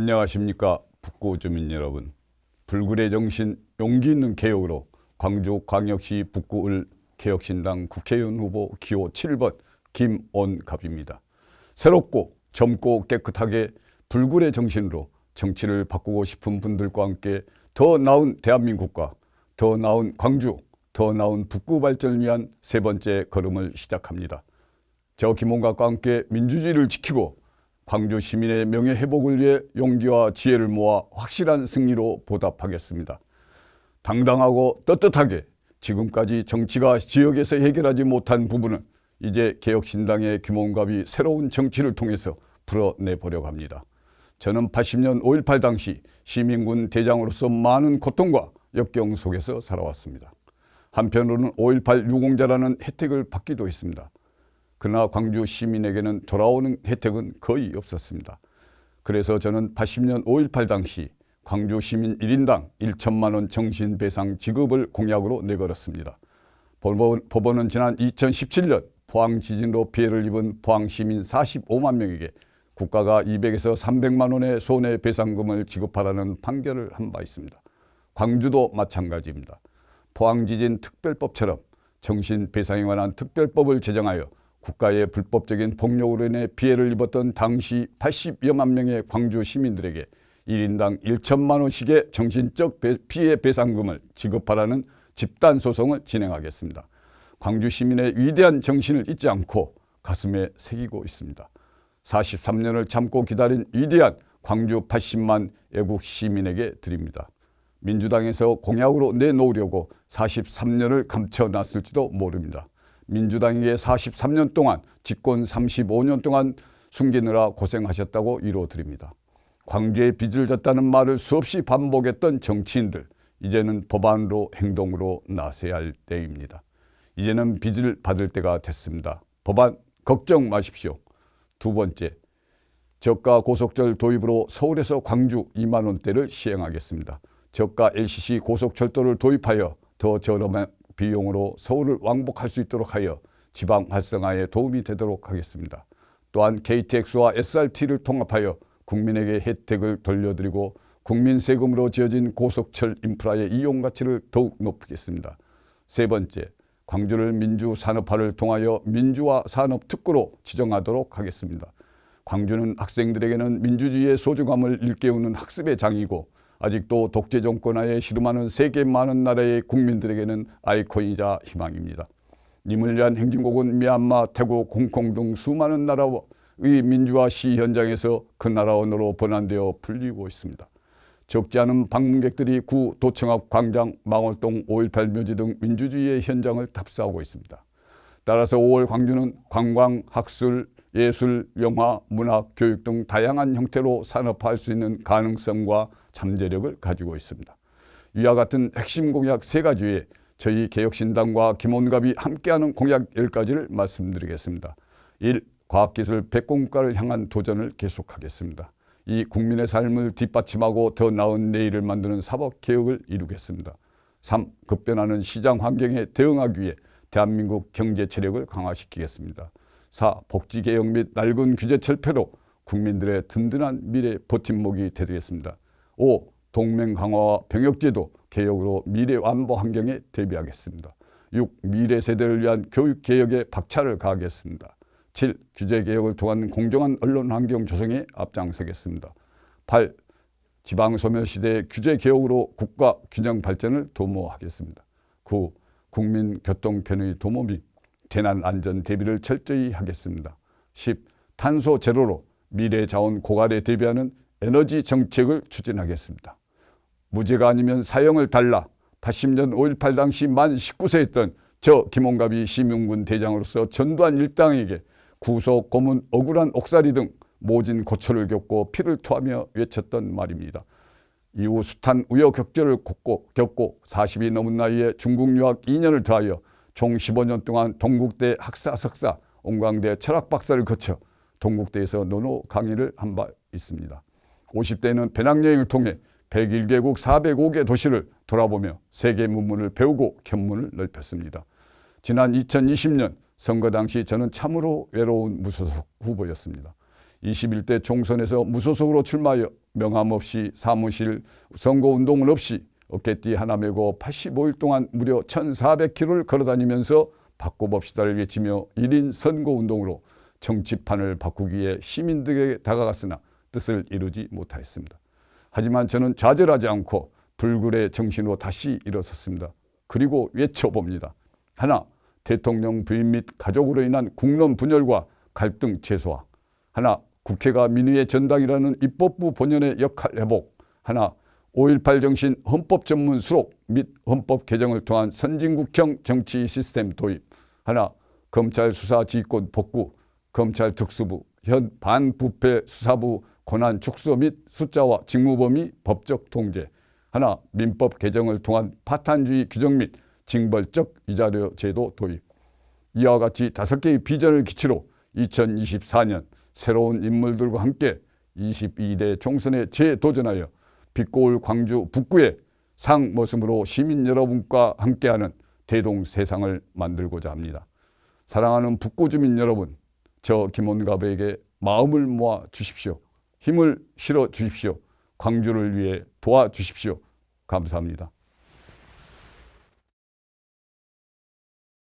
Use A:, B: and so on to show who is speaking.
A: 안녕하십니까 북구 주민 여러분. 불굴의 정신, 용기 있는 개혁으로 광주광역시 북구을 개혁신당 국회의원 후보 기호 7번 김온갑입니다. 새롭고 젊고 깨끗하게 불굴의 정신으로 정치를 바꾸고 싶은 분들과 함께 더 나은 대한민국과 더 나은 광주, 더 나은 북구 발전을 위한 세 번째 걸음을 시작합니다. 저 김온갑과 함께 민주주의를 지키고 광주 시민의 명예회복을 위해 용기와 지혜를 모아 확실한 승리로 보답하겠습니다. 당당하고 떳떳하게 지금까지 정치가 지역에서 해결하지 못한 부분은 이제 개혁신당의 김온갑이 새로운 정치를 통해서 풀어내보려고 합니다. 저는 80년 5.18 당시 시민군 대장으로서 많은 고통과 역경 속에서 살아왔습니다. 한편으로는 5.18 유공자라는 혜택을 받기도 했습니다. 그러나 광주 시민에게는 돌아오는 혜택은 거의 없었습니다. 그래서 저는 80년 5.18 당시 광주 시민 1인당 1천만 원 정신배상 지급을 공약으로 내걸었습니다. 법원은 지난 2017년 포항 지진으로 피해를 입은 포항 시민 45만 명에게 국가가 200에서 300만 원의 손해배상금을 지급하라는 판결을 한 바 있습니다. 광주도 마찬가지입니다. 포항 지진 특별법처럼 정신배상에 관한 특별법을 제정하여 국가의 불법적인 폭력으로 인해 피해를 입었던 당시 80여만 명의 광주 시민들에게 1인당 1천만 원씩의 정신적 피해 배상금을 지급하라는 집단소송을 진행하겠습니다. 광주 시민의 위대한 정신을 잊지 않고 가슴에 새기고 있습니다. 43년을 참고 기다린 위대한 광주 80만 애국 시민에게 드립니다. 민주당에서 공약으로 내놓으려고 43년을 감춰놨을지도 모릅니다. 민주당에게 43년 동안 집권 35년 동안 숨기느라 고생하셨다고 위로드립니다. 광주에 빚을 졌다는 말을 수없이 반복했던 정치인들, 이제는 법안으로 행동으로 나서야 할 때입니다. 이제는 빚을 받을 때가 됐습니다. 법안 걱정 마십시오. 두 번째, 저가 고속철 도입으로 서울에서 광주 2만 원대를 시행하겠습니다. 저가 LCC 고속철도를 도입하여 더 저렴한 비용으로 서울을 왕복할 수 있도록 하여 지방 활성화에 도움이 되도록 하겠습니다. 또한 KTX와 SRT를 통합하여 국민에게 혜택을 돌려드리고 국민 세금으로 지어진 고속철 인프라의 이용 가치를 더욱 높이겠습니다. 세 번째, 광주를 민주산업화를 통하여 민주화 산업특구로 지정하도록 하겠습니다. 광주는 학생들에게는 민주주의의 소중함을 일깨우는 학습의 장이고 아직도 독재 정권하에 씨름하는 세계 많은 나라의 국민들에게는 아이콘이자 희망입니다. 님을 위한 행진곡은 미얀마, 태국, 홍콩 등 수많은 나라의 민주화 시 현장에서 그 나라 언어로 번안되어 불리고 있습니다. 적지 않은 방문객들이 구 도청 앞 광장, 망월동 5.18 묘지 등 민주주의의 현장을 답사하고 있습니다. 따라서 5월 광주는 관광, 학술, 예술, 영화, 문학, 교육 등 다양한 형태로 산업화할 수 있는 가능성과 잠재력을 가지고 있습니다. 이와 같은 핵심 공약 3가지 외에 저희 개혁신당과 김온갑이 함께하는 공약 10가지를 말씀드리겠습니다. 1. 과학기술 백공국가를 향한 도전을 계속하겠습니다. 2. 국민의 삶을 뒷받침하고 더 나은 내일을 만드는 사법개혁을 이루겠습니다. 3. 급변하는 시장 환경에 대응하기 위해 대한민국 경제 체력을 강화시키겠습니다. 4. 복지개혁 및 낡은 규제 철폐로 국민들의 든든한 미래 버팀목이 되겠습니다. 5. 동맹 강화와 병역제도 개혁으로 미래 안보 환경에 대비하겠습니다. 6. 미래 세대를 위한 교육개혁에 박차를 가하겠습니다. 7. 규제개혁을 통한 공정한 언론 환경 조성에 앞장서겠습니다. 8. 지방소멸시대의 규제개혁으로 국가 균형 발전을 도모하겠습니다. 9. 국민 교통 편의 도모 및 재난 안전 대비를 철저히 하겠습니다. 10. 탄소 제로로 미래 자원 고갈에 대비하는 에너지 정책을 추진하겠습니다. 무죄가 아니면 사형을 달라 80년 5.18 당시 만 19세였던 저 김온갑이 시민군 대장으로서 전두환 일당에게 구속, 고문, 억울한 옥살이 등 모진 고초를 겪고 피를 토하며 외쳤던 말입니다. 이후 숱한 우여곡절을 겪고 40이 넘은 나이에 중국 유학 2년을 더하여 총 15년 동안 동국대 학사, 석사, 온광대 철학 박사를 거쳐 동국대에서 논어 강의를 한 바 있습니다. 50대에는 배낭여행을 통해 101개국 405개 도시를 돌아보며 세계 문물을 배우고 견문을 넓혔습니다. 지난 2020년 선거 당시 저는 참으로 외로운 무소속 후보였습니다. 21대 총선에서 무소속으로 출마하여 명함 없이 사무실 선거운동은 없이 어깨띠 하나 메고 85일 동안 무려 1,400km를 걸어다니면서 바꿔봅시다를 외치며 1인 선거운동으로 정치판을 바꾸기 위해 시민들에게 다가갔으나 뜻을 이루지 못하였습니다. 하지만 저는 좌절하지 않고 불굴의 정신으로 다시 일어섰습니다. 그리고 외쳐봅니다. 하나, 대통령 부인 및 가족으로 인한 국론 분열과 갈등 최소화. 하나, 국회가 민의의 전당이라는 입법부 본연의 역할 회복. 하나, 5.18 정신 헌법 전문 수록 및 헌법 개정을 통한 선진국형 정치 시스템 도입. 하나, 검찰 수사 지휘권 복구, 검찰 특수부, 현 반부패 수사부 권한 축소 및 숫자와 직무범위 법적 통제. 하나, 민법 개정을 통한 파탄주의 규정 및 징벌적 위자료 제도 도입. 이와 같이 5개의 비전을 기치로 2024년 새로운 인물들과 함께 22대 총선에 재도전하여 빛고울 광주 북구의 상머슴으로 시민 여러분과 함께하는 대동세상을 만들고자 합니다. 사랑하는 북구 주민 여러분, 저 김원갑에게 마음을 모아 주십시오. 힘을 실어 주십시오. 광주를 위해 도와주십시오. 감사합니다.